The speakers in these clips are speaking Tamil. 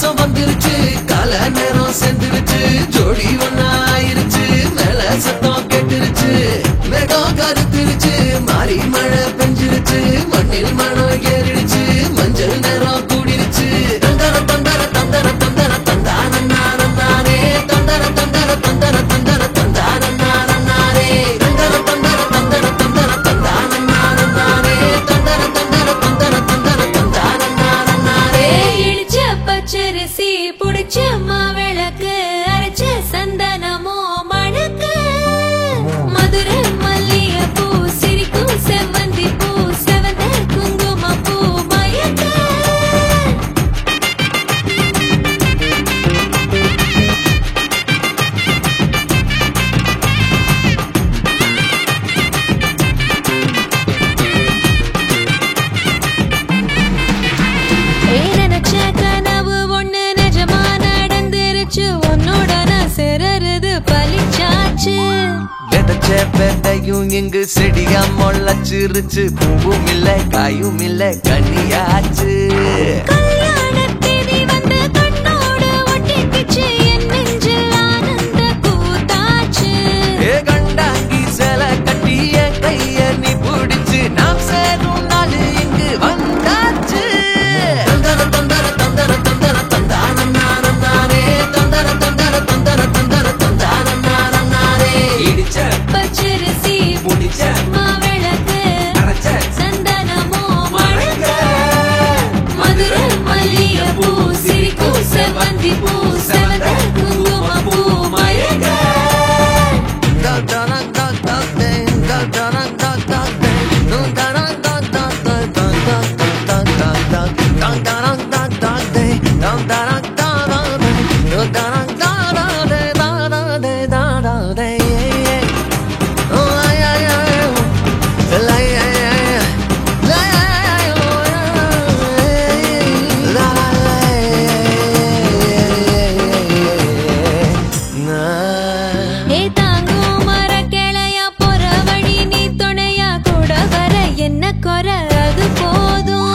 மாசம் வந்துருச்சு கால நேரம் செந்துருச்சு ஜோடி ஒன்னா ஆயிருச்சு மேல சத்தம் கேட்டுருச்சு மேகம் கருத்துருச்சு மாறி மழை பெஞ்சிருச்சு மண்ணில் மனம் ஏறிடுச்சு மஞ்சள் நேரம் கூடிருச்சு தந்தர தந்தர தந்தர தந்தர தந்தானே தந்தர தந்தர தந்தர தந்தர தந்தானே தந்தர தந்தர தந்தர தந்தர தந்தானே தந்தர தந்தர தந்தர தந்தர தந்தானே இடிச்ச பச்சரிசி புடிச்ச மாவிளக்கு அரைச்ச சந்தனமோ மணக்கு மதுரை மல்லிகை பூ சிரிக்கும் செவ்வந்தி பூ செவந்த குங்கும பூ மயக்க நினைச்ச கனவு ஒண்ணு நிஜமா நடந்துருச்சு உன்னோட நான் சிறருது பலிச்சாச்சு விதைச்ச விதையும் இங்கு செடியா முளைச்சிருச்சு பூவும் இல்ல காயும் இல்ல கனியாச்சு கல்யாணத்தேதி வந்து கண்ணோடு ஒட்டிக்கிச்சு என் நெஞ்சில் ஆனந்த கூத்தாச்சு ஏ கண்டாங்கி சில கட்டிய கைய நீ பிடிச்சு நாம் சேரும் நாள் இங்கு வந்தாச்சு தந்தர தந்தர தந்தர தந்தர தந்தானே தந்தர தந்தர தந்தர தந்தர தந்தானே இடிச்ச பச்சரிசி முடிச்ச மாவிளக்கு அரைச்ச சந்தனமோ மணக்க மதுரை மல்லிகை பூ சிரிக்கும் செவ்வந்தி பூ செவந்த குங்கும பூ மயக்க ஏ தாங்கும் மர கிளையா போற வழி நீ துணையா கூட வர என்ன குறை அது போதும்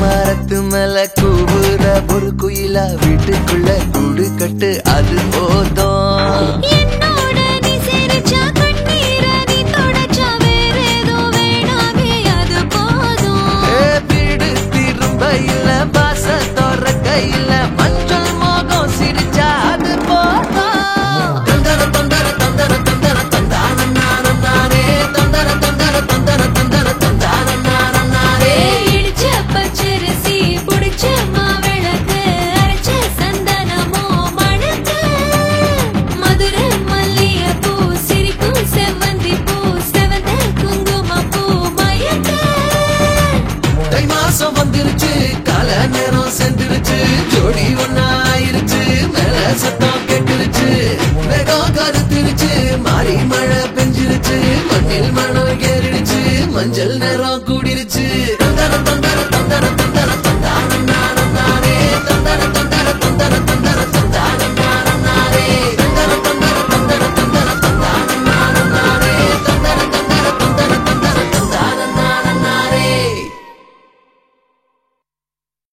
மரத்து மேல கூவுற ஒரு குயிலா வீட்டுக்குள்ள கூடு கட்டு அது போதும் என்னோட நீ சிரிச்சா கண்ணீர நீ தொடச்சா வேற ஏதோ வேணாமே அது போதும் வீடு திரும்ப இல்ல பாச தோற கையில மஞ்சள் மோகம் சிரிச்சா அது போதும் தந்தர தந்தர தந்தர தந்தர தந்தானே தந்தர தந்தர தந்தர தந்தர தந்தானே இடிச்ச பச்சரிசி புடிச்ச மாவிளக்கு அரைச்ச சந்தனமோ மணக்க மதுரை மல்லிகை பூ சிரிக்கும் செவ்வந்தி பூ செவந்த குங்கும பூ மயக்க தை மாசம் வந்துருச்சு கால நேரம் செந்துருச்சு ஜோடி ஒன்னா ஆயிருச்சு மேல சத்தம் கேட்டுருச்சு மேகம் கருத்துருச்சு மாறி மழை பெஞ்சிருச்சு மண்ணில் மனம் ஏறிடுச்சு மஞ்சள்